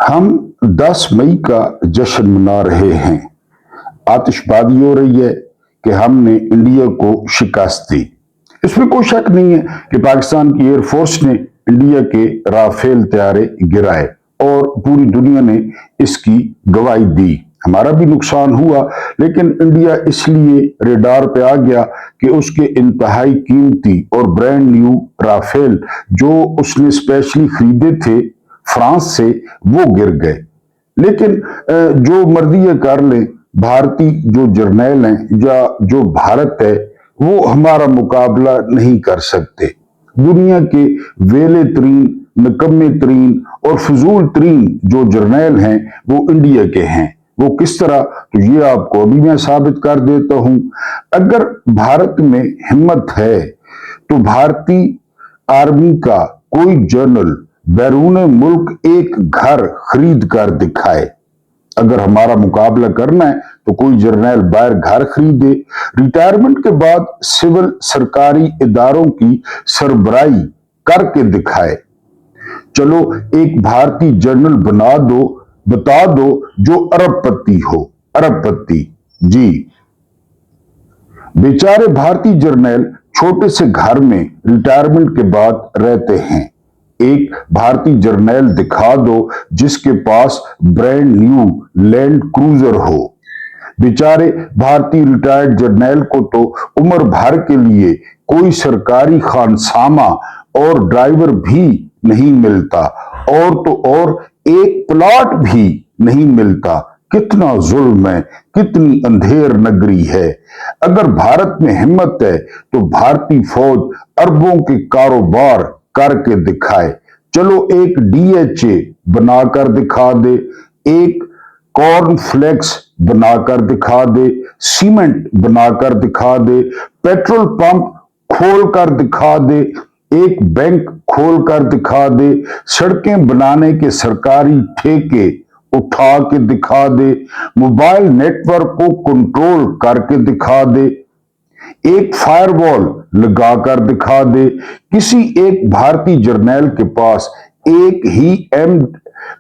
हम 10 मई का जश्न मना रहे हैं। आतिशबाजी हो रही है कि हमने इंडिया को शिकस्त दी। इसमें कोई शक नहीं है कि पाकिस्तान की एयरफोर्स ने इंडिया के राफेल तैयारे गिराए और पूरी दुनिया ने इसकी गवाही दी। हमारा भी नुकसान हुआ, लेकिन इंडिया इसलिए रेडार पे आ गया कि उसके इंतहाई कीमती और ब्रांड न्यू राफेल जो उसने स्पेशली खरीदे थे फ्रांस से, वो गिर गए। लेकिन जो मर्जी है कर ले, भारतीय जो जर्नैल हैं या जो भारत है वो हमारा मुकाबला नहीं कर सकते। दुनिया के वेले तरीन, निकम्मे तरीन और फजूल तरीन जो जर्नैल हैं वो इंडिया के हैं। वो किस तरह, तो ये आपको अभी मैं साबित कर देता हूं। अगर भारत में हिम्मत है तो भारतीय आर्मी का कोई जनरल बैरून मुल्क एक घर खरीद कर दिखाए। अगर हमारा मुकाबला करना है तो कोई जर्नैल बाहर घर खरीदे, रिटायरमेंट के बाद सिविल सरकारी इदारों की सरबराही करके दिखाए। चलो एक भारतीय जनरल बना दो, बता दो जो अरबपति हो, अरबपति जी। बेचारे भारतीय जर्नैल छोटे से घर में रिटायरमेंट के बाद रहते हैं। एक भारतीय जर्नैल दिखा दो जिसके पास ब्रांड न्यू लैंड क्रूजर हो। बेचारे भारतीय रिटायर्ड जर्नैल को तो उम्र भर के लिए कोई सरकारी खानसामा और ड्राइवर भी नहीं मिलता, और तो और एक प्लॉट भी नहीं मिलता। कितना जुल्म है, कितनी अंधेर नगरी है। अगर भारत में हिम्मत है तो भारतीय फौज अरबों के कारोबार करके दिखाए। चलो एक डीएचए बनाकर दिखा दे, एक कॉर्नफ्लेक्स बनाकर दिखा दे, सीमेंट बनाकर दिखा दे, पेट्रोल पंप खोल कर दिखा दे, एक बैंक खोल कर दिखा दे, सड़कें बनाने के सरकारी ठेके उठा के दिखा दे, मोबाइल नेटवर्क को कंट्रोल करके दिखा दे, एक फायरवॉल लगाकर दिखा दे। किसी एक भारतीय जर्नैल के पास एक ही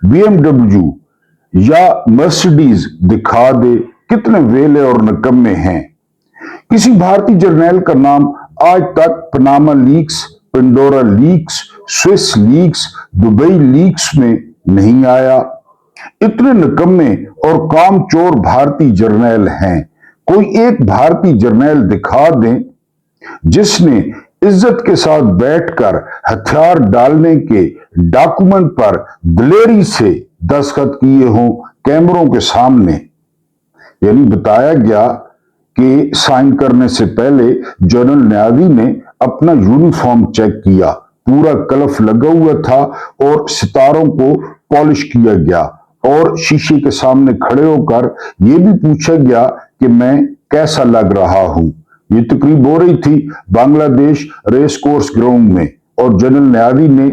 BMW या मर्सिडीज दिखा दे। कितने वेले और निकम्मे हैं। किसी भारतीय जर्नैल का नाम आज तक Panama leaks, Pandora leaks, Swiss leaks, Dubai leaks में नहीं आया। इतने निकम्मे और कामचोर भारतीय जर्नैल हैं। कोई एक भारतीय जर्नैल दिखा दें जिसने इज्जत के साथ बैठकर हथियार डालने के डॉक्यूमेंट पर दिलेरी से दस्तखत किए हों कैमरों के सामने। यानी बताया गया कि साइन करने से पहले जनरल न्यावी ने अपना यूनिफॉर्म चेक किया, पूरा कलफ लगा हुआ था और सितारों को पॉलिश किया गया, और शीशे के सामने खड़े होकर यह भी पूछा गया कि मैं कैसा लग रहा हूं। ये तकरीब हो रही थी बांग्लादेश रेस कोर्स ग्राउंड में, और जनरल न्यावी ने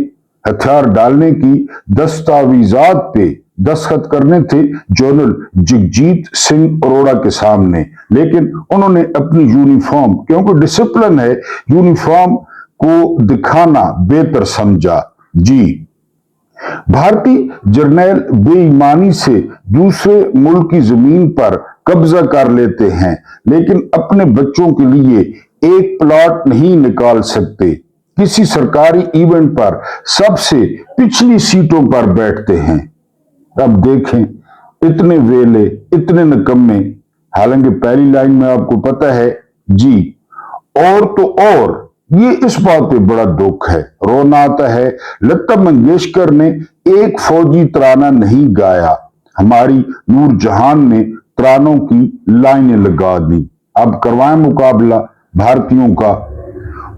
हथियार डालने की दस्तावेजात पे दस्तखत करने थे जनरल जगजीत सिंह अरोड़ा के सामने। लेकिन उन्होंने अपनी यूनिफॉर्म, क्योंकि डिसिप्लिन है, यूनिफॉर्म को दिखाना बेहतर समझा। जी, भारतीय जर्नैल बेईमानी से दूसरे मुल्क की जमीन पर कब्जा कर लेते हैं, लेकिन अपने बच्चों के लिए एक प्लॉट नहीं निकाल सकते। किसी सरकारी इवेंट पर सबसे पिछली सीटों पर बैठते हैं। अब देखें, इतने वेले, इतने निकम्मे। हालांकि पहली लाइन में आपको पता है जी। और तो और ये इस बात पे बड़ा दुख है, रोना आता है, लता मंगेशकर ने एक फौजी तराना नहीं गाया, हमारी नूरजहान ने तरानों की लाइनें लगा दी। अब करवाएं मुकाबला भारतीयों का।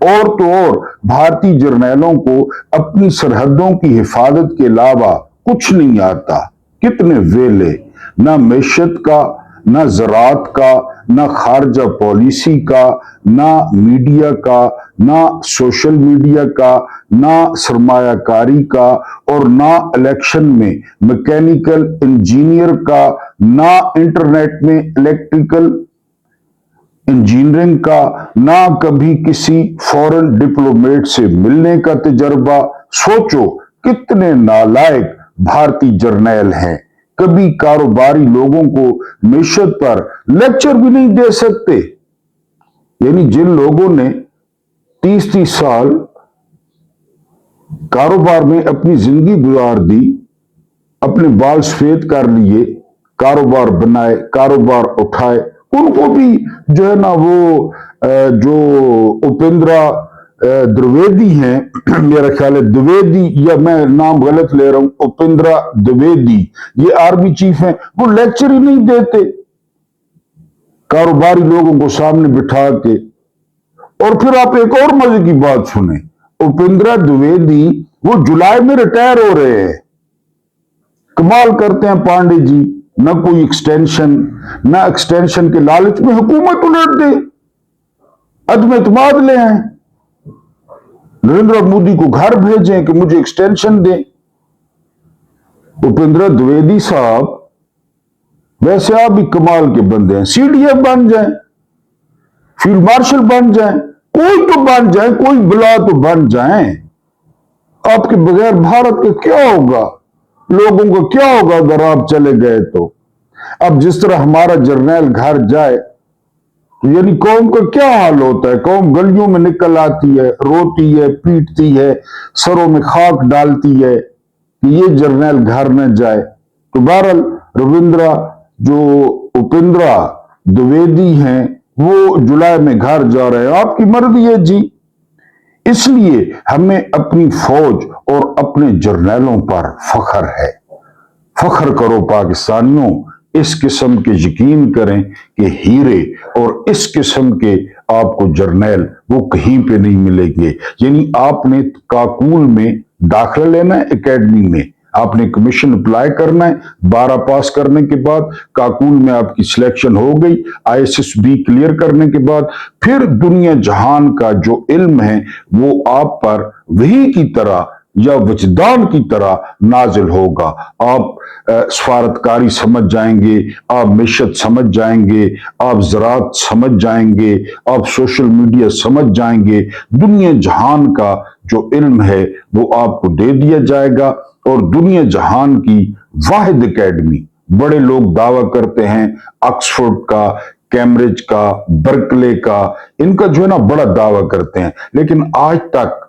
और तो और भारतीय जर्नैलों को अपनी सरहदों की हिफाजत के अलावा कुछ नहीं आता। कितने वेले, ना मैशत का, ना ज़रात का, ना खारजा पॉलिसी का, ना मीडिया का, ना सोशल मीडिया का, ना सरमायाकारी का, और ना इलेक्शन में मैकेनिकल इंजीनियर का, ना इंटरनेट में इलेक्ट्रिकल इंजीनियरिंग का, ना कभी किसी फॉरेन डिप्लोमेट से मिलने का तजर्बा। सोचो कितने नालायक भारतीय जर्नैल हैं, कभी कारोबारी लोगों को मिशत पर लेक्चर भी नहीं दे सकते। यानी जिन लोगों ने 30-30 साल कारोबार में अपनी जिंदगी गुजार दी, अपने बाल सफेद कर लिए, कारोबार बनाए, कारोबार उठाए, उनको भी जो है ना वो जो उपेंद्रा द्विवेदी हैं, मेरा ख्याल है द्विवेदी, या मैं नाम गलत ले रहा हूं, उपेंद्रा द्विवेदी, ये आर्मी चीफ हैं, वो लेक्चर ही नहीं देते कारोबारी लोगों को सामने बिठा के। और फिर आप एक और मजे की बात सुने, उपेंद्रा द्विवेदी वो जुलाई में रिटायर हो रहे हैं। कमाल करते हैं पांडे जी, न कोई एक्सटेंशन, न एक्सटेंशन के लालच में हुकूमत उलट दे, अदम एतमाद ले आए, नरेंद्र मोदी को घर भेजें कि मुझे एक्सटेंशन दें। उपेंद्र द्विवेदी साहब वैसे आप भी कमाल के बंदे हैं, सीडीएफ बन जाएं, फील्ड मार्शल बन जाएं, कोई तो बन जाए, कोई बुला तो बन जाएं। आपके बगैर भारत का क्या होगा, लोगों को क्या होगा अगर आप चले गए तो। अब जिस तरह हमारा जर्नैल घर जाए तो यानी कौम का क्या हाल होता है, कौम गलियों में निकल आती है, रोती है, पीटती है, सरों में खाक डालती है कि ये जर्नैल घर न जाए। तो बहरहाल रविंद्रा जो उपेंद्रा द्विवेदी हैं वो जुलाई में घर जा रहे हैं, आपकी मर्जी है जी। इसलिए हमें अपनी फौज और अपने जर्नैलों पर फख्र है। फख्र करो पाकिस्तानियों, इस किस्म के यकीन करें कि हीरे और इस किस्म के आपको जर्नैल वो कहीं पे नहीं मिलेंगे। यानी आपने काकूल में दाखिला लेना है, एकेडमी में आपने कमीशन अप्लाई करना है, 12 पास करने के बाद काकूल में आपकी सिलेक्शन हो गई, ISSB क्लियर करने के बाद फिर दुनिया जहान का जो इल्म है वो आप पर वही की तरह या वजदान की तरह नाजिल होगा। आप सफारतकारी समझ जाएंगे, आप मिशत समझ जाएंगे, आप ज़राअत समझ जाएंगे, आप सोशल मीडिया समझ जाएंगे। दुनिया जहान का जो इल्म है वो आपको दे दिया जाएगा। और दुनिया जहान की वाहिद एकेडमी, बड़े लोग दावा करते हैं ऑक्सफोर्ड का, कैम्ब्रिज का, बर्कले का, इनका जो है ना बड़ा दावा करते हैं, लेकिन आज तक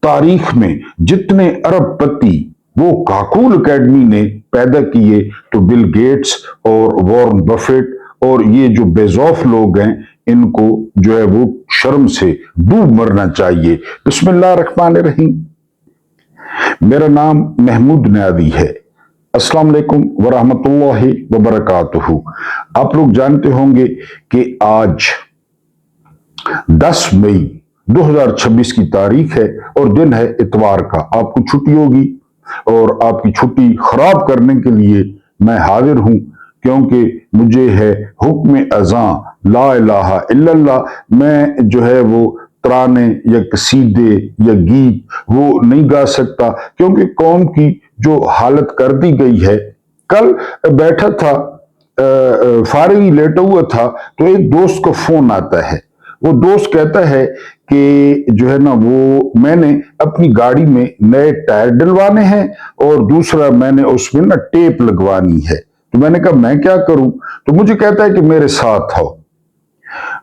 तारीख में जितने अरबपति वो काकूल एकेडमी ने पैदा किए, तो बिल गेट्स और वॉरेन बफेट और ये जो बेजौफ लोग हैं, इनको जो है वो शर्म से डूब मरना चाहिए। बिस्मिल्लाह रहमान रहीम। मेरा नाम महमूद न्यावी है। अस्सलाम वालेकुम वरहमतुल्लाहि वबरकातुहू। आप लोग जानते होंगे कि आज 10 मई 2026 की तारीख है और दिन है इतवार का। आपको छुट्टी होगी और आपकी छुट्टी खराब करने के लिए मैं हाजिर हूं, क्योंकि मुझे है हुक्म अज़ां ला इलाहा इल्लल्लाह। मैं जो है वो तराने या कसीदे या गीत वो नहीं गा सकता, क्योंकि कौम की जो हालत कर दी गई है। कल बैठा था, फारिग ही लेटा हुआ था, तो एक दोस्त का फोन आता है। वो दोस्त कहता है कि जो है ना वो मैंने अपनी गाड़ी में नए टायर डलवाने हैं और दूसरा मैंने उसमें ना टेप लगवानी है। तो मैंने कहा मैं क्या करूं, तो मुझे कहता है कि मेरे साथ आओ,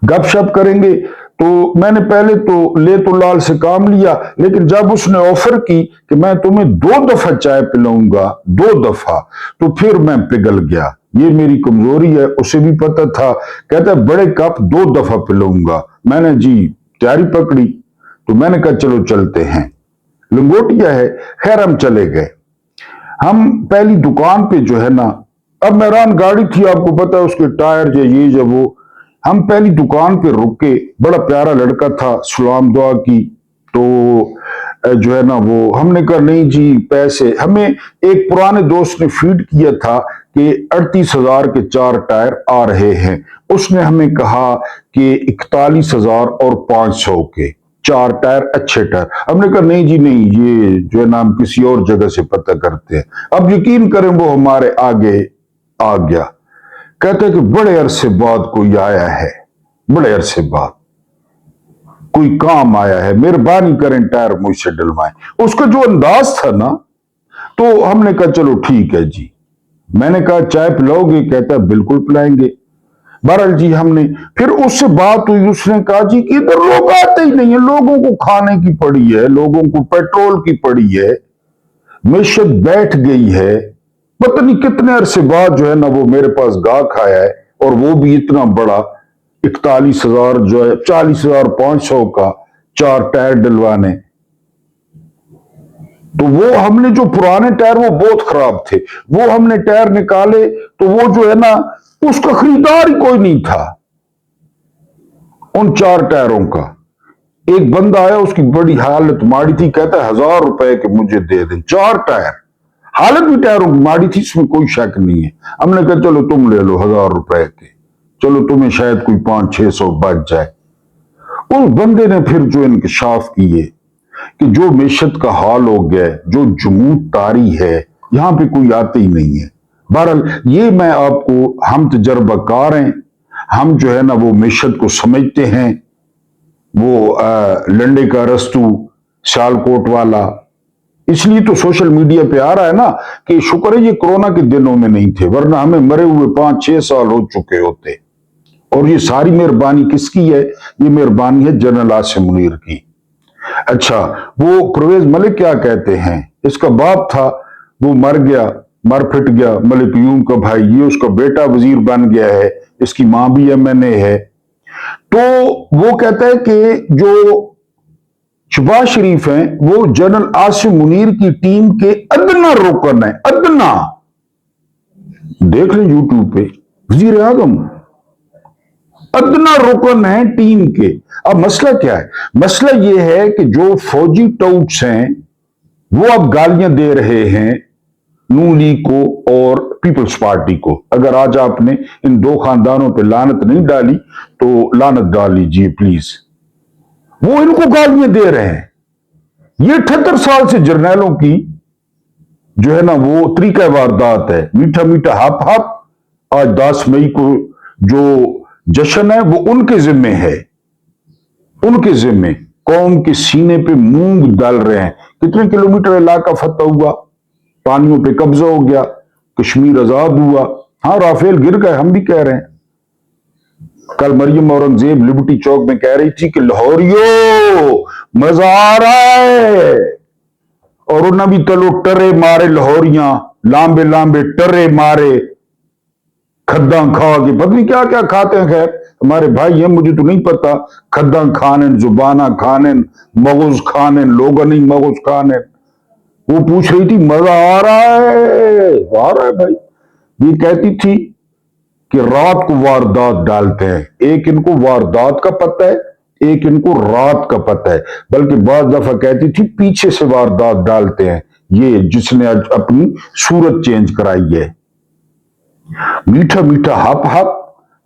गपशप करेंगे। तो मैंने पहले तो ले तो लाल से काम लिया, लेकिन जब उसने ऑफर की कि मैं तुम्हें 2 दफा चाय पिलाऊंगा, 2 दफा, तो फिर मैं पिघल गया। ये मेरी कमजोरी है, उसे भी पता था। कहता है बड़े कप 2 दफा पिलाऊंगा। मैंने जी तैयारी पकड़ी, तो मैंने कहा चलो चलते हैं, लंगोटिया है। खैर हम चले गए। हम पहली दुकान पे जो है ना, अब मेहरान गाड़ी थी, आपको पता है उसके टायर जो ये जो वो, हम पहली दुकान पे रुके। बड़ा प्यारा लड़का था, सलाम दुआ की। तो जो है ना वो हमने कहा नहीं जी पैसे, हमें एक पुराने दोस्त ने फीड किया था कि 38,000 के 4 टायर आ रहे हैं। उसने हमें कहा कि 41,000 और 500 के 4 टायर, अच्छे टायर। हमने कहा नहीं जी नहीं, ये जो है ना हम किसी और जगह से पता करते हैं। अब यकीन करें वो हमारे आगे आ गया। कहते कि बड़े अरसे बाद कोई आया है, बड़े अरसे बाद कोई काम आया है, मेहरबानी करें टायर मुझसे डलवाएं। उसका जो अंदाज था ना, तो हमने कहा चलो ठीक है जी। मैंने कहा चाय पिलाओगे? कहता है बिल्कुल पिलाएंगे। बहरहाल जी हमने फिर उससे बात हुई, उसने कहा जी कि इधर लोग आते ही नहीं है, लोगों को खाने की पड़ी है, लोगों को पेट्रोल की पड़ी है, मैशत बैठ गई है। पता नहीं कितने अरसे बाद जो है ना वो मेरे पास गाहक आया है, और वो भी इतना बड़ा 41,000 जो है 40,500 का 4 टायर डलवाने। तो वो हमने जो पुराने टायर वो बहुत खराब थे, वो हमने टायर निकाले तो वो जो है ना उसका खरीदार ही कोई नहीं था उन 4 टायरों का। एक बंदा आया, उसकी बड़ी हालत माड़ी थी, कहता है 1,000 रुपए के मुझे दे दें। 4 टायर, हालत भी टायरों की माड़ी थी, इसमें कोई शक नहीं है। हमने कहा चलो तुम ले लो 1,000 रुपए के, चलो तुम्हें शायद कोई 500-600 बच जाए। उस बंदे ने फिर जो इंकशाफ किए कि जो मैशत का हाल हो गया, जो जमूत तारी है, यहां पे कोई आते ही नहीं है। बहरहाल ये मैं आपको, हम तजर्बाकार हैं, हम जो है ना वो मैशत को समझते हैं। वो लंडे का रस्तू सियालकोट वाला, इसलिए तो सोशल मीडिया पे आ रहा है ना कि शुक्र है ये कोरोना के दिनों में नहीं थे, वरना हमें मरे हुए 5-6 साल हो चुके होते। और ये सारी मेहरबानी किसकी है? ये मेहरबानी है जनरल आसिम मुनीर की। अच्छा, वो परवेज मलिक क्या कहते हैं, इसका बाप था वो मर गया, मर फिट गया, मलिक यूम का भाई, ये उसका बेटा वजीर बन गया है, इसकी मां भी MNA है। तो वो कहता है कि जो शहबाज शरीफ हैं वो जनरल आसिम मुनीर की टीम के अदना रुकन है, अदना। देख लें यूट्यूब पे, वजीर आजम अदना रुकन है टीम के। अब मसला क्या है? मसला यह है कि जो फौजी टाउट्स हैं वो अब गालियां दे रहे हैं नून लीग को और पीपल्स पार्टी को। अगर आज आपने इन दो खानदानों पे लानत नहीं डाली तो लानत डाल लीजिए प्लीज। वो इनको गालियां दे रहे हैं। ये 78 साल से जर्नैलों की जो है ना वो तरीका वारदात है, मीठा मीठा हप हप। आज 10 मई को जो जश्न है वो उनके जिम्मे है, उनके जिम्मे। कौम के सीने पे मूंग डाल रहे हैं। कितने किलोमीटर इलाका फतह हुआ, पानियों पे कब्जा हो गया, कश्मीर आजाद हुआ। हाँ, राफेल गिर गए, हम भी कह रहे हैं। कल मरियम औरंगजेब लिबर्टी चौक में कह रही थी कि लाहौरियो मजा आ रहा है, और उन्हें भी तलो टरे मारे लाहौरियां, लांबे लांबे टरे मारे, खद्दा खा के पता नहीं क्या क्या खाते हैं। खैर हमारे भाई हैं, मुझे तो नहीं पता। खद्दा खाने, जुबाना खाने, मगज खाने, लोग नहीं मगज खाने। वो पूछ रही थी मजा आ रहा है, आ रहा है भाई। ये कहती थी कि रात को वारदात डालते हैं। एक इनको वारदात का पता है, एक इनको रात का पता है। बल्कि बार दफा कहती थी पीछे से वारदात डालते हैं, ये जिसने आज अपनी सूरत चेंज कराई है। मीठा मीठा हप हप,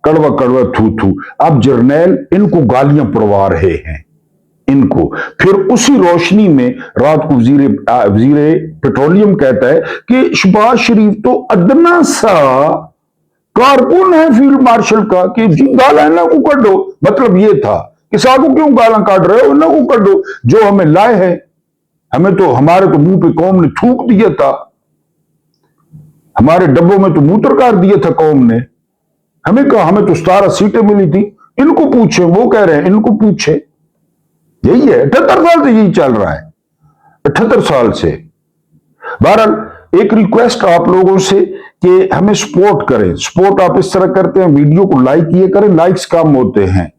कड़वा कड़वा थू थू। अब जर्नैल इनको गालियां पड़वा रहे हैं इनको। फिर उसी रोशनी में रात को वजीर पेट्रोलियम कहता है कि शहबाज शरीफ तो अदना सा कारकुन है फील्ड मार्शल का, कि जी गाला ना को कर दो। मतलब ये था कि साहब क्यों गाला काट रहे हो, ना को कर दो, जो हमें लाए है। हमें तो हमारे तो मुंह पे कौम ने थूक दिया था, हमारे डब्बों में तो मूत्र कर दिया था कौम ने। हमें कहा हमें तो 17 सीटें मिली थी। इनको पूछे, वो कह रहे हैं इनको पूछे। यही है, 78 साल से यही चल रहा है, 78 साल से। बहरहाल एक रिक्वेस्ट आप लोगों से कि हमें सपोर्ट करें। सपोर्ट आप इस तरह करते हैं, वीडियो को लाइक किए करें, लाइक्स कम होते हैं,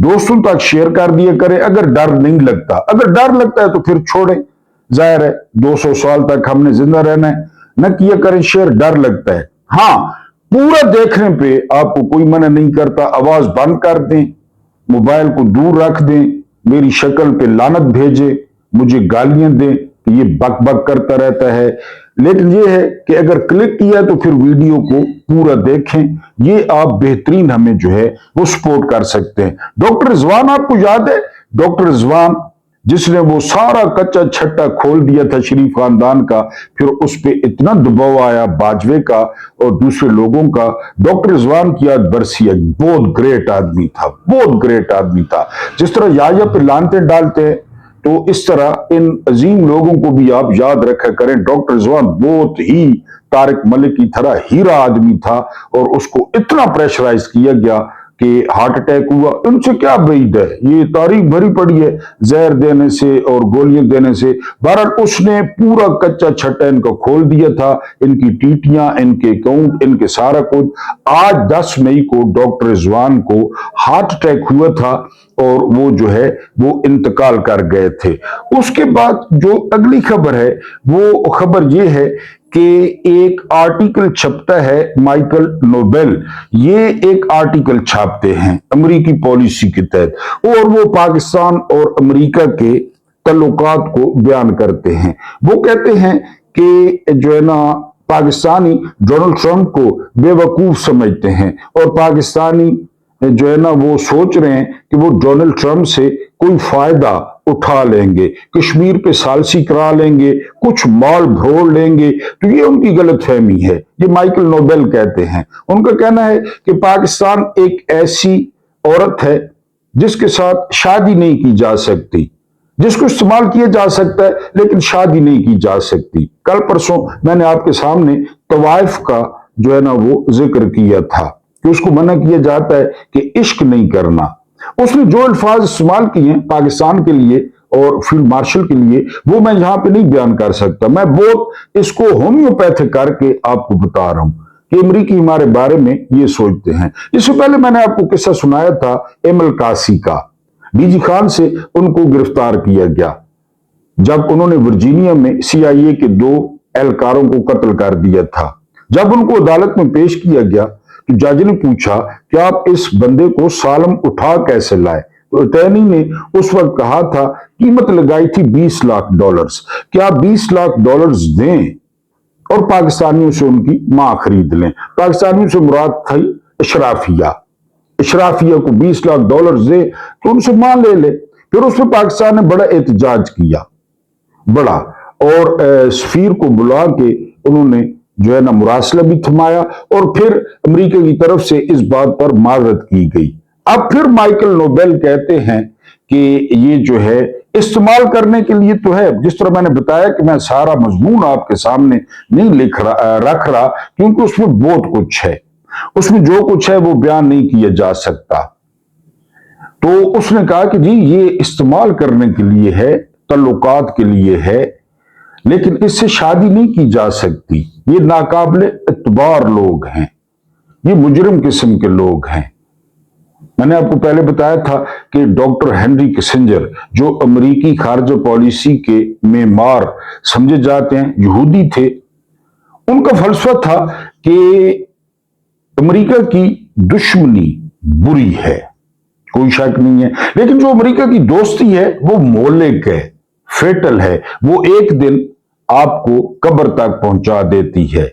दोस्तों तक शेयर कर दिए करें। अगर डर नहीं लगता, अगर डर लगता है तो फिर छोड़ें, जाहिर है 200 साल तक हमने जिंदा रहना है। न किया करें शेयर, डर लगता है। हाँ, पूरा देखने पे आपको कोई मना नहीं करता। आवाज बंद कर दें, मोबाइल को दूर रख दें, मेरी शक्ल पे लानत भेजे, मुझे गालियां दें, ये बक बक करता रहता है। लेकिन ये है कि अगर क्लिक किया तो फिर वीडियो को पूरा देखें। ये आप बेहतरीन हमें जो है वो सपोर्ट कर सकते हैं। डॉक्टर रिजवान, आपको याद है डॉक्टर रिजवान, जिसने वो सारा कच्चा छट्टा खोल दिया था शरीफ खानदान का, फिर उस पर इतना दबाव आया बाजवे का और दूसरे लोगों का। डॉक्टर रिजवान की आज बरसी है, बहुत ग्रेट आदमी था, बहुत ग्रेट आदमी था। जिस तरह याया पे लानते डालते हैं तो इस तरह इन अजीम लोगों को भी आप याद रखा करें। डॉक्टर रिजवान बहुत ही तारिक मलिक की तरह हीरा आदमी था और उसको इतना प्रेशराइज किया गया कि हार्ट अटैक हुआ। उनसे क्या बैद है, ये तारीख भरी पड़ी है जहर देने से और गोलियां देने से। बहरहाल उसने पूरा कच्चा छट्टा इनका खोल दिया था, इनकी टीटियां, इनके अकाउंट, इनके सारा कुछ। आज 10 मई को डॉक्टर रिजवान को हार्ट अटैक हुआ था और वो जो है वो इंतकाल कर गए थे। उसके बाद जो अगली खबर है वो खबर ये है कि एक आर्टिकल छपता है, माइकल नोबेल ये एक आर्टिकल छापते हैं अमेरिकी पॉलिसी के तहत और वो पाकिस्तान और अमेरिका के तल्लुकात को बयान करते हैं। वो कहते हैं कि जो है ना पाकिस्तानी डोनाल्ड ट्रंप को बेवकूफ समझते हैं और पाकिस्तानी जो है ना वो सोच रहे हैं कि वो डोनाल्ड ट्रंप से कोई फायदा उठा लेंगे, कश्मीर पे सालसी करा लेंगे, कुछ माल भरोड़ लेंगे। तो ये उनकी गलतफहमी है। ये माइकल नोबेल कहते हैं। उनका कहना है कि पाकिस्तान एक ऐसी औरत है जिसके साथ शादी नहीं की जा सकती, जिसको इस्तेमाल किया जा सकता है लेकिन शादी नहीं की जा सकती। कल परसों मैंने आपके सामने तवाइफ का जो है ना वो जिक्र किया था कि उसको मना किया जाता है कि इश्क नहीं करना। उसने जो अल्फाज इस्तेमाल किए हैं पाकिस्तान के लिए और फील्ड मार्शल के लिए वो मैं यहां पे नहीं बयान कर सकता। मैं बहुत इसको होम्योपैथिक करके आपको बता रहा हूं कि अमरीकी हमारे बारे में ये सोचते हैं। इससे पहले मैंने आपको किस्सा सुनाया था एमल कासी का। डीजी खान से उनको गिरफ्तार किया गया जब उन्होंने वर्जीनिया में CIA के 2 एहलकारों को कत्ल कर दिया था। जब उनको अदालत में पेश किया गया तो जज ने पूछा कि आप इस बंदे को सालम उठा कैसे लाए। तो अटॉर्नी ने उस वक्त कहा था, कीमत लगाई थी $20 लाख, क्या $20 लाख दें और पाकिस्तानियों से उनकी मां खरीद लें। पाकिस्तानियों से मुराद थी अशराफिया, अशराफिया को $20 लाख दे तो उनसे मां ले ले। फिर उसमें पाकिस्तान ने बड़ा एहतजाज किया, बड़ा, और सफीर को बुला के उन्होंने जो है ना मुरासला भी थमाया और फिर अमेरिका की तरफ से इस बात पर माजरत की गई। अब फिर माइकल नोबेल कहते हैं कि ये जो है इस्तेमाल करने के लिए तो है। जिस तरह मैंने बताया कि मैं सारा मजमून आपके सामने नहीं रख रहा क्योंकि उसमें बहुत कुछ है, उसमें जो कुछ है वो बयान नहीं किया जा सकता। तो उसने कहा कि जी ये इस्तेमाल करने के लिए है, तल्लुकात के लिए है, लेकिन इससे शादी नहीं की जा सकती। ये नाकाबिले एतबार लोग हैं, ये मुजरिम किस्म के लोग हैं। मैंने आपको पहले बताया था कि डॉक्टर हेनरी किसिंजर जो अमेरिकी खारजा पॉलिसी के मेमार समझे जाते हैं, यहूदी थे। उनका फलसफा था कि अमेरिका की दुश्मनी बुरी है, कोई शक नहीं है, लेकिन जो अमेरिका की दोस्ती है वो मोहलिक है, फेटल है, वो एक दिन आपको कब्र तक पहुंचा देती है।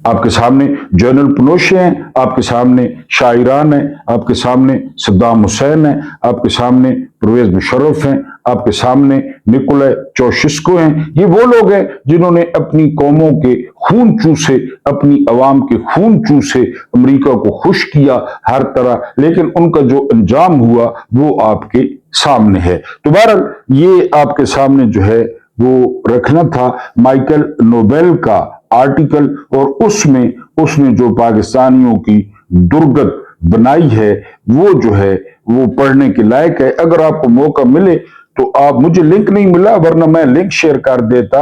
आपके सामने जनरल पिनोशे हैं, आपके सामने शाह ईरान है, आपके सामने सद्दाम हुसैन है, आपके सामने परवेज मुशर्रफ हैं, आपके सामने निकोलाई चौशस्को हैं। ये वो लोग हैं जिन्होंने अपनी कौमों के खून चूसे, अपनी अवाम के खून चूसे अमेरिका को खुश किया हर तरह, लेकिन उनका जो अंजाम हुआ वो आपके सामने है। तो बहरहाल ये आपके सामने जो है वो रखना था माइकल नोबेल का आर्टिकल, और उसमें उसने जो पाकिस्तानियों की दुर्गत बनाई है वो जो है वो पढ़ने के लायक है। अगर आपको मौका मिले तो आप, मुझे लिंक नहीं मिला वरना मैं लिंक शेयर कर देता,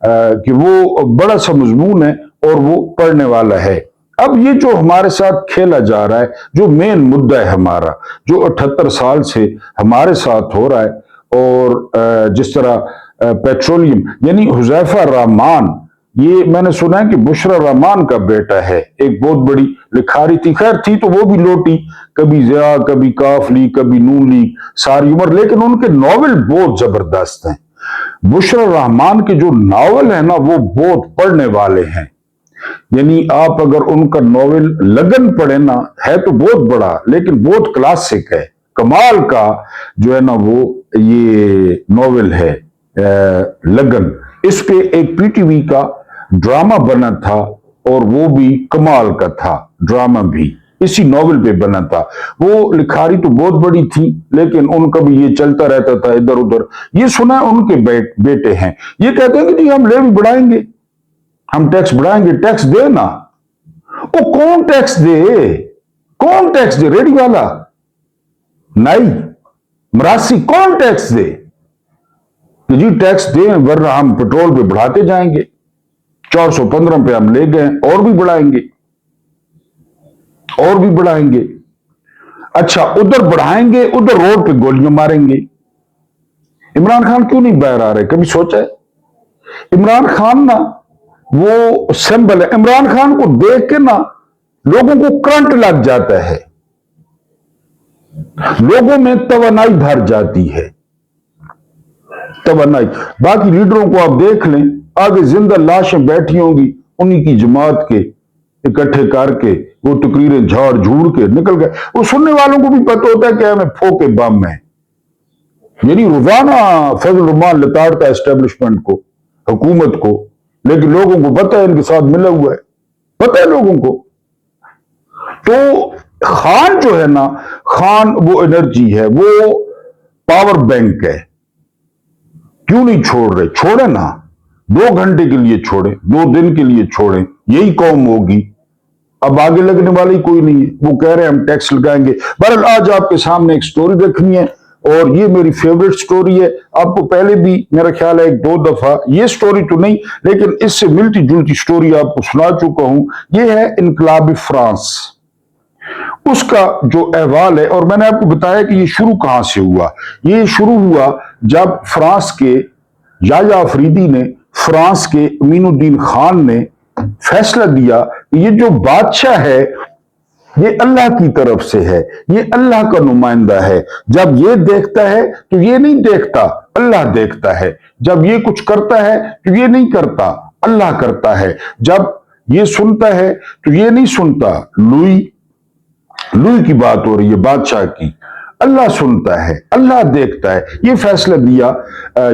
कि वो बड़ा सा मजमून है और वो पढ़ने वाला है। अब ये जो हमारे साथ खेला जा रहा है, जो मेन मुद्दा है हमारा, जो 78 साल से हमारे साथ हो रहा है, और जिस तरह पेट्रोलियम यानी हुजैफा रहमान, ये मैंने सुना है कि बुशरा रहमान का बेटा है, एक बहुत बड़ी लिखारी थी, खैर थी तो वो भी लोटी, कभी ज़िया, कभी काफ ली, कभी नून ली सारी उम्र, लेकिन उनके नॉवेल बहुत जबरदस्त हैं। बुशरा रहमान के जो नॉवेल है ना वो बहुत पढ़ने वाले हैं। यानी आप अगर उनका नॉवेल लगन पढ़े ना, है तो बहुत बड़ा लेकिन बहुत क्लासिक है, कमाल का जो है ना वो ये नॉवेल है लगन। इस पे एक PTV का ड्रामा बना था और वो भी कमाल का था, ड्रामा भी इसी नॉवल पे बना था। वो लिखारी तो बहुत बड़ी थी, लेकिन उनका भी ये चलता रहता था इधर उधर। ये सुना है उनके बेटे हैं, ये कहते हैं कि जी हम लेवी बढ़ाएंगे, हम टैक्स बढ़ाएंगे, टैक्स दे ना। वो कौन टैक्स दे? कौन टैक्स दे? रेडी वाला? नहीं, मरासी कौन टैक्स दे? कि जी टैक्स दें वरना हम पेट्रोल पे बढ़ाते जाएंगे, 415 पे हम ले गए, और भी बढ़ाएंगे, और भी बढ़ाएंगे। अच्छा, उधर बढ़ाएंगे, उधर रोड पे गोलियां मारेंगे। इमरान खान क्यों नहीं बाहर आ रहे? कभी सोचा है? इमरान खान ना वो सिंबल है। इमरान खान को देख के ना लोगों को करंट लग जाता है, लोगों में तवानाई भर जाती है, तवानाई। बाकी लीडरों को आप देख लें, आगे जिंदा लाशें बैठी होंगी उन्हीं की जमात के, इकट्ठे करके वो तकरीरें झाड़ झूड़ के निकल गए। वो सुनने वालों को भी पता होता है कि हमें फोके बम है। यानी रोजाना फजल रहमान लताड़ता है एस्टेब्लिशमेंट को, हुकूमत को, लेकिन लोगों को पता है इनके साथ मिला हुआ है, पता है लोगों को। तो खान जो है ना, खान वो एनर्जी है, वो पावर बैंक है। क्यों नहीं छोड़ रहे? छोड़े ना, 2 घंटे के लिए छोड़े, 2 दिन के लिए छोड़े, यही कौम होगी। अब आगे लगने वाली कोई नहीं है। वो कह रहे हैं हम टैक्स लगाएंगे। बहरहाल आज आपके सामने एक स्टोरी रखनी है, और ये मेरी फेवरेट स्टोरी है। आपको पहले भी मेरा ख्याल है 1-2 दफा, ये स्टोरी तो नहीं लेकिन इससे मिलती जुलती स्टोरी आपको सुना चुका हूं। ये है इनकलाब फ्रांस, उसका जो अहवाल है। और मैंने आपको बताया कि ये शुरू कहां से हुआ। ये शुरू हुआ जब फ्रांस के याया अफरीदी ने, फ्रांस के अमीनुद्दीन खान ने फैसला दिया कि ये जो बादशाह है ये अल्लाह की तरफ से है, ये अल्लाह का नुमाइंदा है। जब ये देखता है तो ये नहीं देखता, अल्लाह देखता है। जब ये कुछ करता है तो ये नहीं करता, अल्लाह करता है। जब ये सुनता है तो ये नहीं सुनता। लुई की बात हो रही है, बादशाह की। अल्लाह सुनता है, अल्लाह देखता है। ये फैसला दिया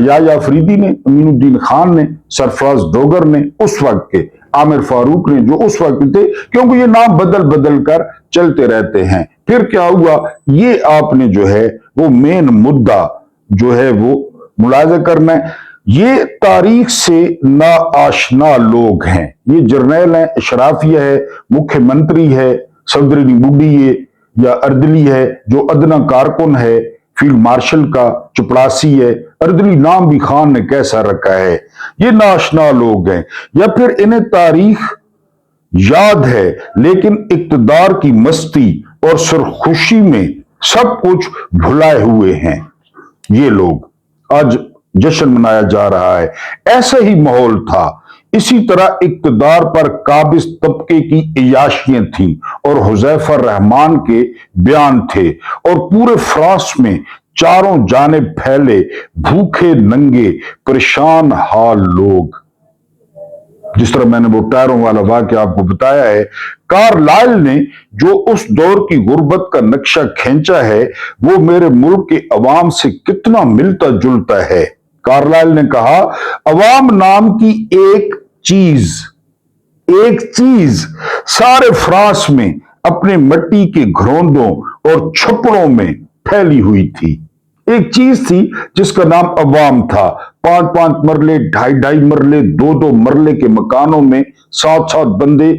याया अफरीदी ने, अमीनुद्दीन खान ने, सरफराज डोगर ने, उस वक्त के आमिर फारूक ने जो उस वक्त थे, क्योंकि ये नाम बदल बदल कर चलते रहते हैं। फिर क्या हुआ, ये आपने जो है वो मेन मुद्दा जो है वो मुलाजा करना है। ये तारीख से ना आशना लोग हैं, ये जर्नैल है, अशराफिया है, मुख्यमंत्री है, सदरनी बुड्ढी है या अर्दली है, जो अदना कारकुन है, फील्ड मार्शल का चपड़ासी है। अर्दली नाम भी खान ने कैसा रखा है। ये नाशना लोग हैं, या फिर इन्हें तारीख याद है लेकिन इक्तदार की मस्ती और सरखुशी में सब कुछ भुलाए हुए हैं। ये लोग आज जश्न मनाया जा रहा है। ऐसा ही माहौल था। इसी तरह इक्तदार पर काबिज तबके की इयाशियां थीं और हुज़ैफा रहमान के बयान थे, और पूरे फ्रांस में चारों जानिब फैले भूखे नंगे परेशान हाल लोग। जिस तरह मैंने वो टायरों वाला वाक़या आपको बताया है, कार्लाइल ने जो उस दौर की गुर्बत का नक्शा खींचा है वो मेरे मुल्क के अवाम से कितना मिलता जुलता है। कार्लाइल ने कहा, अवाम नाम की एक चीज सारे फ्रांस में अपने मिट्टी के घरोंदों और छपड़ों में फैली हुई थी। एक चीज थी जिसका नाम अवाम था। 5-5 मरले, 2.5 मरले, 2-2 मरले के मकानों में 7-7 बंदे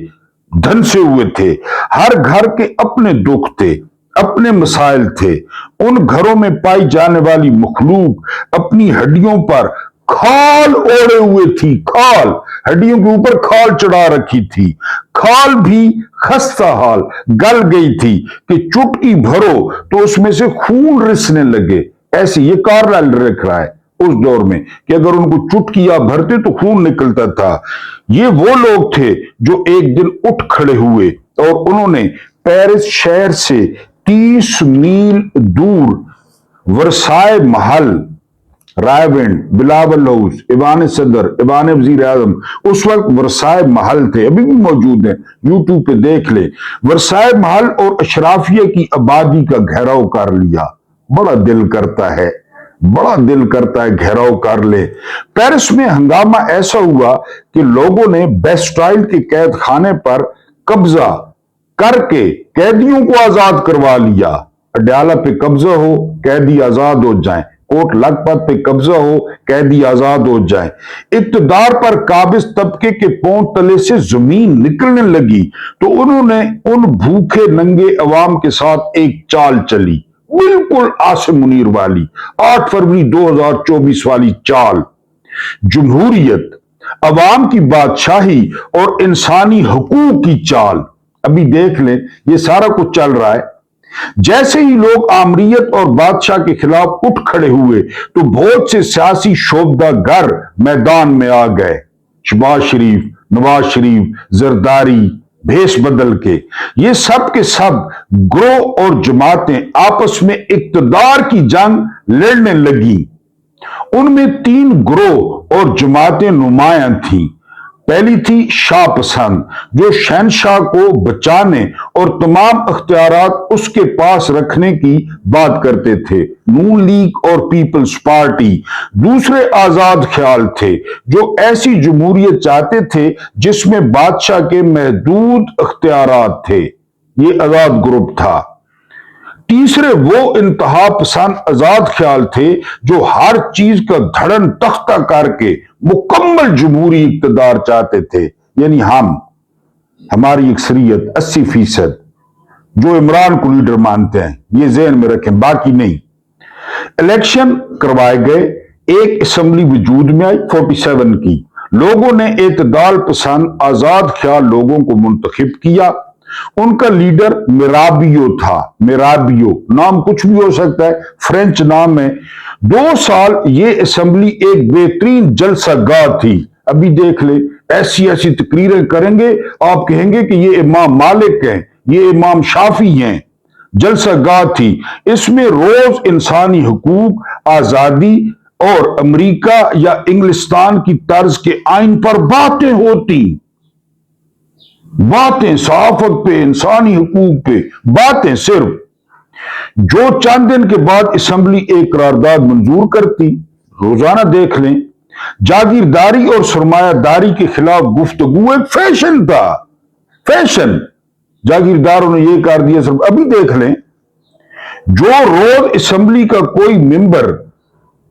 धंसे हुए थे। हर घर के अपने दुख थे, अपने मसाइल थे। उन घरों में पाई जाने वाली मखलूक अपनी हड्डियों पर खाल ओढ़े हुए थी। खाल, हड्डियों के ऊपर खाल चढ़ा रखी थी। खाल भी खस्ता हाल, गल गई थी कि चुटकी भरो तो उसमें से खून रिसने लगे। ऐसे ये कार्लाइल लिख रहा है उस दौर में कि अगर उनको चुटकियां भरते तो खून निकलता था। ये वो लोग थे जो एक दिन उठ खड़े हुए और उन्होंने पेरिस शहर से 30 मील दूर वर्साय महल, रायविंड, बिलावल हाउस, ईवान सदर, ईवान वजीर आजम, उस वक्त वर्साय महल थे, अभी भी मौजूद है, यूट्यूब पे देख ले। वर्साय महल और अशराफिया की आबादी का घेराव कर लिया। बड़ा दिल करता है, बड़ा दिल करता है घेराव कर ले। पेरिस में हंगामा ऐसा हुआ कि लोगों ने बेस्टाइल के कैद खाने पर कब्जा करके कैदियों को आजाद करवा लिया। अडयाला पे कब्जा हो, कैदी आजाद हो जाएं। कोट लखपत पे कब्जा हो, कैदी आजाद हो जाएं। इक्तदार पर काबिज तबके के पांव तले से जमीन निकलने लगी तो उन्होंने उन भूखे नंगे अवाम के साथ एक चाल चली, बिल्कुल आसिम मुनीर वाली, 8 फरवरी 2024 वाली चाल। जमहूरियत, अवाम की बादशाही और इंसानी हकूक की चाल। अभी देख लें, ये सारा कुछ चल रहा है। जैसे ही लोग आमरीयत और बादशाह के खिलाफ उठ खड़े हुए तो बहुत से सियासी शोबदागर मैदान में आ गए। शहबाज शरीफ, नवाज शरीफ, जरदारी, भेष बदल के ये सब के सब ग्रोह और जमातें आपस में इक्तदार की जंग लड़ने लगी। उनमें 3 ग्रोह और जमातें नुमायां थीं। पहली थी शाह पसंद, जो शहनशाह को बचाने और तमाम अख्तियारात उसके पास रखने की बात करते थे, नून लीग और पीपल्स पार्टी। दूसरे आजाद ख्याल थे, जो ऐसी जमहूरियत चाहते थे जिसमें बादशाह के महदूद अख्तियारात थे। ये आजाद ग्रुप था। तीसरे वो इंतहा पसंद आजाद ख्याल थे, जो हर चीज का धड़न तख्ता करके मुकम्मल जमहूरी इक्तदार चाहते थे। यानी हमारी अक्सरियत 80% जो इमरान को लीडर मानते हैं, ये ज़हन में रखें, बाकी नहीं। इलेक्शन करवाए गए, एक असेंबली वजूद में आई 47 की। लोगों ने एतदाल पसंद आजाद ख्याल लोगों को मुंतखब किया। उनका लीडर मिराबियो था। मिराबियो नाम कुछ भी हो सकता है, फ्रेंच नाम है। 2 साल ये असेंबली एक बेहतरीन जलसागाह थी। अभी देख ले, ऐसी ऐसी तकरीरें करेंगे, आप कहेंगे कि ये इमाम मालिक हैं, ये इमाम शाफी हैं। जलसागाह थी, इसमें रोज इंसानी हकूक, आजादी और अमेरिका या इंग्लिस्तान की तर्ज के आइन पर बातें होती। बातें सहाफत पे, इंसानी हकूक पे बातें सिर्फ। जो चंद दिन के बाद असेंबली एक करारदाद मंजूर करती। रोजाना देख लें, जागीरदारी और सरमायादारी के खिलाफ गुफ्तगू एक फैशन था। फैशन, जागीरदारों ने ये कर दिया। अभी देख लें, जो रोज असेंबली का कोई मेंबर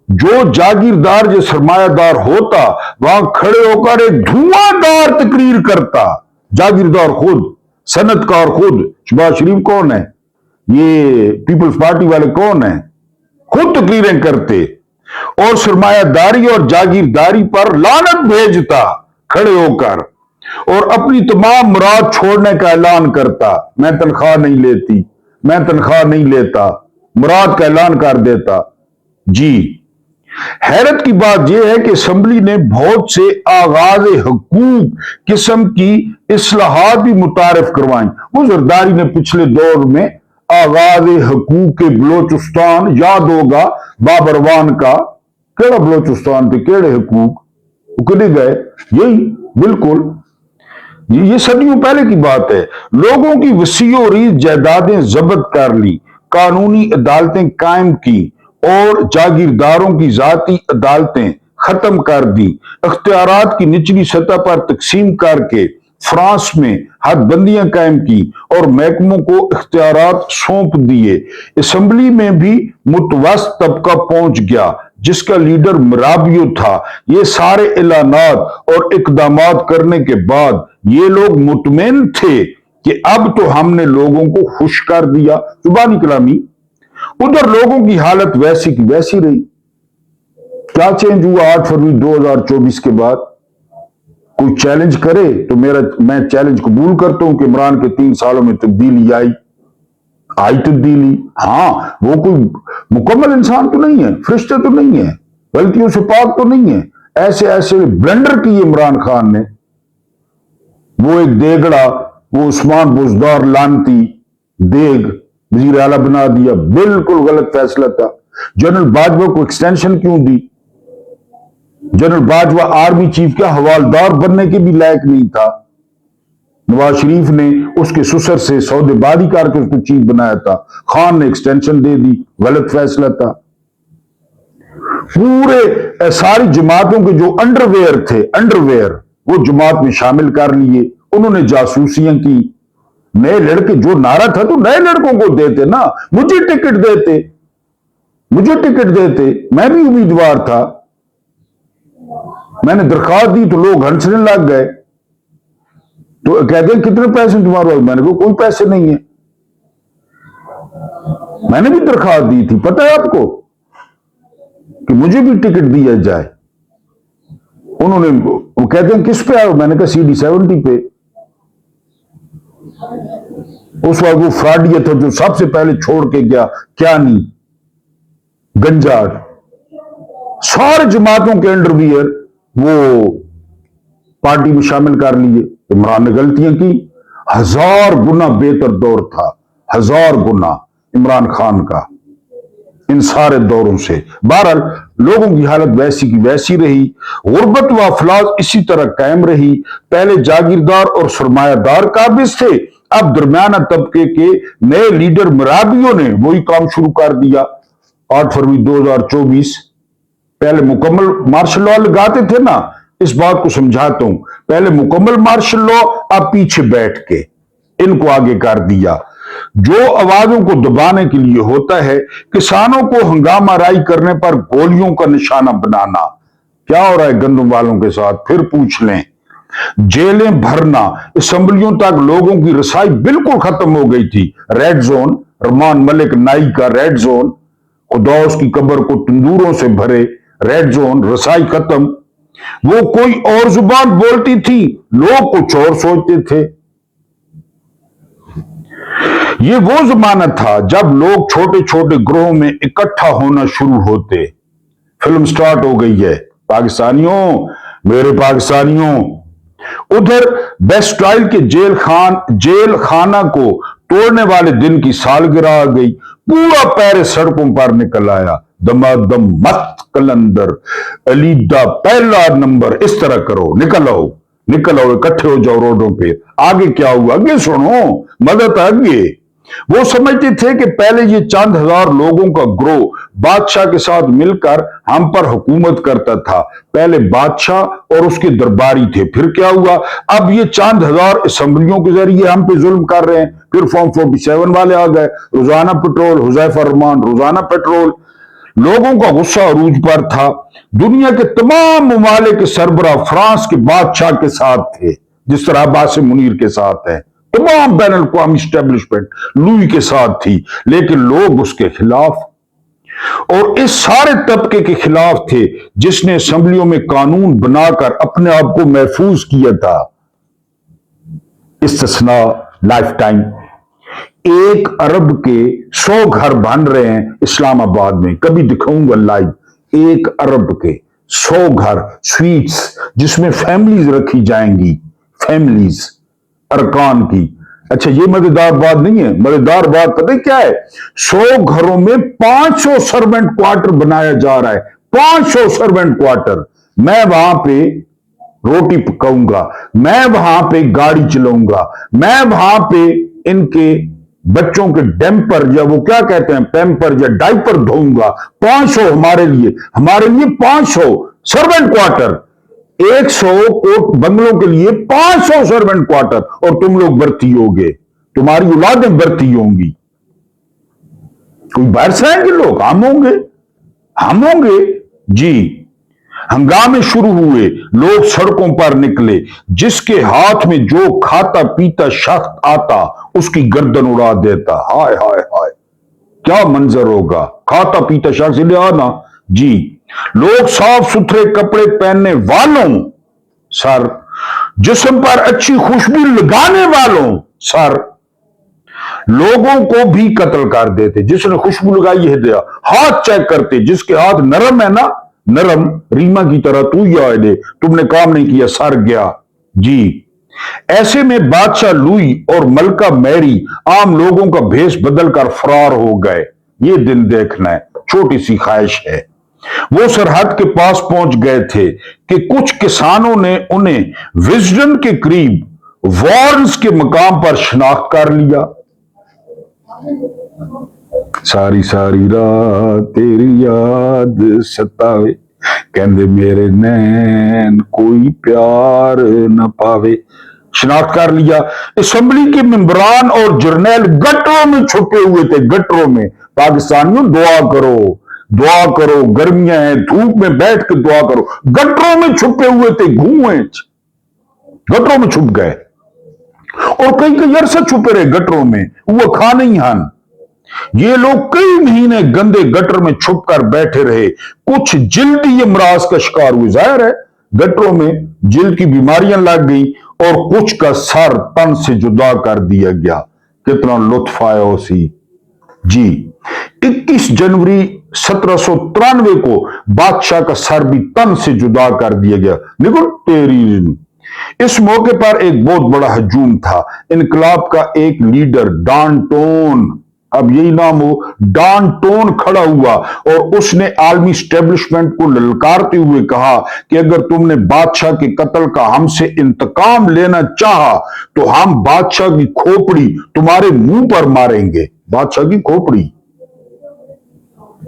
जो जागीरदार जो सरमायादार होता, वहां खड़े होकर एक धुआंधार तकरीर करता। जागीरदार खुद, सनतकार खुद। शहबाज शरीफ कौन है? ये पीपल्स पार्टी वाले कौन है? खुद तकरीरें करते और सरमायादारी और जागीरदारी पर लानत भेजता खड़े होकर, और अपनी तमाम मुराद छोड़ने का ऐलान करता। मैं तनख्वाह नहीं लेती, मैं तनख्वाह नहीं लेता, मुराद का ऐलान कर देता। जी, हैरत की बात यह है कि असेंबली ने बहुत से आगाज हकूक किस्म की इस्लाहात भी मुतारिफ करवाई। वो जरदारी ने पिछले दौर में आगाज हकूक के बलोचिस्तान, याद होगा बाबरवान का, केड़ा बलोचिस्तान थे, केड़े हकूक, कदे गए? यही बिल्कुल, ये सदियों पहले की बात है। लोगों की वसीओ रीज जायदादें जब्त कर ली, कानूनी अदालतें कायम की और जागीरदारों की जाती अदालतें खत्म कर दी। अख्तियारात की निचली सतह पर तकसीम करके फ्रांस में हदबंदियां कायम की और महकमों को इख्तियारात सौंप दिए। असेंबली में भी मुतवस्त तबका पहुंच गया, जिसका लीडर मिराबियो था। ये सारे ऐलानात और इकदामात करने के बाद ये लोग मुतमईन थे कि अब तो हमने लोगों को खुश कर दिया। जुबानी कलामी। उधर लोगों की हालत वैसी की वैसी रही। क्या चेंज हुआ 8 फरवरी 2024 के बाद? कोई चैलेंज करे तो मैं चैलेंज कबूल करता हूं कि इमरान के 3 सालों में तब्दीली आई तब्दीली। हाँ, वो कोई मुकम्मल इंसान तो नहीं है, फरिश्ता तो नहीं है, गलतियों से पाक तो नहीं है। ऐसे ऐसे ब्लेंडर किए इमरान खान ने। वो एक देगड़ा, वो उस्मान बुजदार लानती देग वजीर आला बना दिया। बिल्कुल गलत फैसला था। जनरल बाजवा को एक्सटेंशन क्यों दी? जनरल बाजवा आर्मी चीफ का हवालदार बनने के भी लायक नहीं था। नवाज शरीफ ने उसके ससुर से सौदेबाजी करके उसको चीफ बनाया था। खान ने एक्सटेंशन दे दी, गलत फैसला था। पूरे सारी जमातों के जो अंडरवेयर थे, वो जमात में शामिल कर लिए। उन्होंने जासूसियां की, नए लड़के, जो नारा था तो नए लड़कों को देते ना, मुझे टिकट देते, मैं भी उम्मीदवार था, मैंने दरखास्त दी तो लोग हंसने लग गए, तो कहते हैं कितने पैसे तुम्हारे? मैंने कहा कोई पैसे नहीं है, मैंने भी दरखास्त दी थी, पता है आपको, कि मुझे भी टिकट दिया जाए। उन्होंने, वो कहते हैं किस पे आए? मैंने कहा CD 70 पे। उस वक्त वो फ्रॉडिया था जो सबसे पहले छोड़ के गया, क्या नहीं, गंजाड़, सारे जमातों के अंडरवियर वो पार्टी में शामिल कर लिए। इमरान ने गलतियां की, 1000 गुना बेहतर दौर था, 1000 गुना इमरान खान का इन सारे दौरों से। बहरहाल लोगों की हालत वैसी की वैसी रही, गुर्बत व अफलास इसी तरह कायम रही। पहले जागीरदार और सरमायादार काबिज थे, अब दरमियाना तबके के नए लीडर मराबियों ने वही काम शुरू कर दिया। 8 फरवरी 2024, पहले मुकम्मल मार्शल लॉ लगाते थे ना, इस बात को समझाता हूं, पहले मुकम्मल मार्शल लॉ, अब पीछे बैठ के इनको आगे कर दिया। जो आवाजों को दबाने के लिए होता है, किसानों को हंगामा राई करने पर गोलियों का निशाना बनाना। क्या हो रहा है गंदम वालों के साथ, फिर पूछ लें। जेलें भरना, असेंबलियों तक लोगों की रसाई बिल्कुल खत्म हो गई थी। रेड जोन, रहमान मलिक नाई का रेड जोन, खुदा उसकी कब्र को तंदूरों से भरे, रेड जोन, रसाई खत्म। वो कोई और जुबान बोलती थी, लोग कुछ और सोचते थे। ये वो जमाना था जब लोग छोटे छोटे ग्रोहों में इकट्ठा होना शुरू होते। फिल्म स्टार्ट हो गई है, पाकिस्तानियों, मेरे पाकिस्तानियों। उधर बेस्टाइल के जेल खाना को तोड़ने वाले दिन की सालगिरह आ गई, पूरा पेरिस सड़कों पर निकल आया, दमादम मस्त कलंदर, अलीदा पहला नंबर, इस तरह करो, निकल आओ, इकट्ठे हो जाओ रोडों पे। आगे क्या हुआ, आगे सुनो, मदद आगे। वो समझते थे कि पहले ये चंद हजार लोगों का ग्रोह बादशाह के साथ मिलकर हम पर हुकूमत करता था। पहले बादशाह और उसके दरबारी थे, फिर क्या हुआ, अब ये चंद हजार असेंबलियों के जरिए हम पे जुल्म कर रहे हैं। फिर फॉर्म 47 वाले आ गए, रोजाना पेट्रोल, हुजैफा रहमान, रोजाना पेट्रोल। लोगों का गुस्सा अरूज पर था। दुनिया के तमाम ममालिक के सरबराह फ्रांस के बादशाह के साथ थे, जिस तरह अब्बास मुनीर के साथ है। तमाम बैन अल-अक़वामी एस्टेब्लिशमेंट लुई के साथ थी, लेकिन लोग उसके खिलाफ, और इस सारे तबके के खिलाफ थे जिसने असेंबलियों में कानून बनाकर अपने आप को महफूज किया था। इस्तिस्ना लाइफ टाइम। 1 अरब के 100 घर बन रहे हैं इस्लामाबाद में, कभी दिखाऊंगा लाइव। 1 अरब के 100 घर, स्वीट्स जिसमें फैमिलीज रखी जाएंगी, फैमिलीज अरकान की। अच्छा, ये मजेदार बात नहीं है, मजेदार बात पता है क्या है, 100 घरों में 500 सर्वेंट क्वार्टर बनाया जा रहा है, 500 सर्वेंट क्वार्टर। मैं वहां पे रोटी पकाऊंगा, मैं वहां पे गाड़ी चलाऊंगा, मैं वहां पे इनके बच्चों के डैम्पर या वो क्या कहते हैं पैम्पर या डाइपर धोऊंगा। 500 हमारे लिए 500 सर्वेंट क्वार्टर, 100 कोट बंगलों के लिए 500 सर्वेंट क्वार्टर, और तुम लोग भर्ती होगे, तुम्हारी औलादें भर्ती होंगी। कोई बाहर से आएंगे लोग, हम होंगे जी। हंगामे शुरू हुए, लोग सड़कों पर निकले, जिसके हाथ में जो खाता पीता शख्स आता उसकी गर्दन उड़ा देता। हाय हाय हाय, क्या मंजर होगा, खाता पीता शख्स ले आना जी। लोग साफ सुथरे कपड़े पहनने वालों सर, जिस्म पर अच्छी खुशबू लगाने वालों सर, लोगों को भी कत्ल कर देते। जिसने खुशबू लगाई है दिया, हाथ चेक करते, जिसके हाथ नरम है ना, नरम रीमा की तरह, तू ही आए दे, तुमने काम नहीं किया, सर गया जी। ऐसे में बादशाह लुई और मलका मैरी आम लोगों का भेष बदलकर फरार हो गए। ये दिन देखना है, छोटी सी ख्वाहिश है। वो सरहद के पास पहुंच गए थे कि कुछ किसानों ने उन्हें विजडन के करीब वॉर्न्स के मकाम पर शनाख्त कर लिया। सारी सारी रात तेरी याद सतावे, कहंदे मेरे नैन कोई प्यार न पावे। शिनाख्त कर लिया। असेंबली के मेंबरान और जर्नैल गटरों में छुपे हुए थे, गटरों में। पाकिस्तानियों दुआ करो, दुआ करो, गर्मियां हैं, धूप में बैठ के दुआ करो। गटरों में छुपे हुए थे, घुए गटरों में छुप गए और कई कई अरसा छुपे रहे गटरों में, वो खा नहीं हन। ये लोग कई महीने गंदे गटर में छुप कर बैठे रहे। कुछ जिल्दी अमराज का शिकार हुए, जाहिर है गटरों में जिल्द की बीमारियां लग गई, और कुछ का सर तन से जुदा कर दिया गया। कितना लुत्फ आया उसी जी। 21 जनवरी 1793 को बादशाह का सर भी तन से जुदा कर दिया गया। देखो तेरी। इस मौके पर एक बहुत बड़ा हजूम था। इनकलाब का एक लीडर डांटोन, अब यही नाम हो, डांटोन खड़ा हुआ और उसने आलमी स्टैब्लिशमेंट को ललकारते हुए कहा कि अगर तुमने बादशाह के कत्ल का हमसे इंतकाम लेना चाहा तो हम बादशाह की खोपड़ी तुम्हारे मुंह पर मारेंगे। बादशाह की खोपड़ी।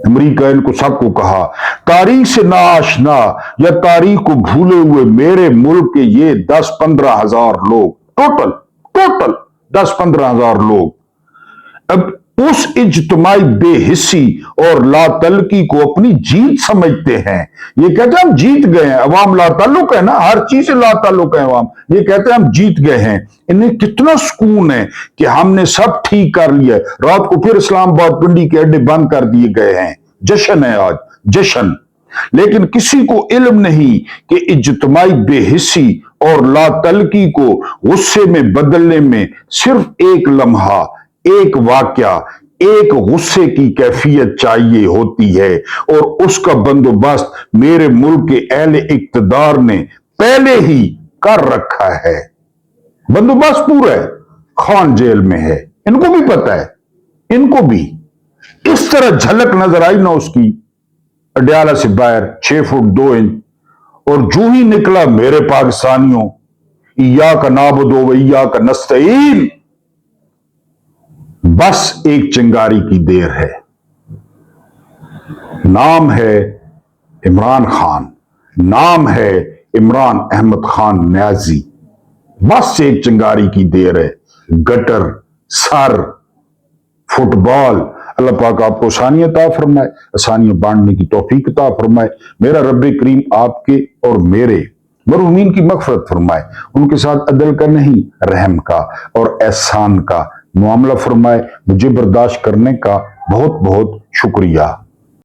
अमेरिका इनको सबको कहा, तारीख से ना आशना या तारीख को भूले हुए मेरे मुल्क के ये 10-15 हजार लोग, टोटल 10-15 हजार लोग अब उस इज्तिमाई बेहिस्सी और लातल्की को अपनी जीत समझते हैं। ये कहते हैं हम जीत गए हैं, अवाम लाताल्लुक है ना, हर चीज से लाताल्लुक है अवाम। ये कहते हैं हम जीत गए हैं। इन्हें कितना सुकून है कि हमने सब ठीक कर लिया। रात को फिर इस्लामाबाद पिंडी के अड्डे बंद कर दिए गए हैं। जश्न है आज, जश्न। लेकिन किसी को इल्म नहीं कि इज्तिमाई बेहिस्सी और लातल्की को गुस्से में बदलने में सिर्फ एक लम्हा, एक वाकया, एक गुस्से की कैफियत चाहिए होती है, और उसका बंदोबस्त मेरे मुल्क के अहले इक्तदार ने पहले ही कर रखा है। बंदोबस्त पूरा है। खान जेल में है, इनको भी पता है, इनको भी। इस तरह झलक नजर आई ना उसकी अडयाला से बाहर 6 फुट 2 इंच, और जो ही निकला, मेरे पाकिस्तानियों, इया का नाबुदो व इया का नस्तईन, बस एक चिंगारी की देर है। नाम है इमरान खान, नाम है इमरान अहमद खान न्याजी। बस एक चिंगारी की देर है। गटर, सर, फुटबॉल, अल्लाह पाक आपको आसानियत अता फरमाए, आसानियां बांटने की तौफीक अता फरमाए। मेरा रब्बे करीम आपके और मेरे मरहूमीन की मग़फ़िरत फरमाए, उनके साथ अदल का नहीं, रहम का और एहसान का मामला फरमाए। मुझे बर्दाश्त करने का बहुत बहुत शुक्रिया।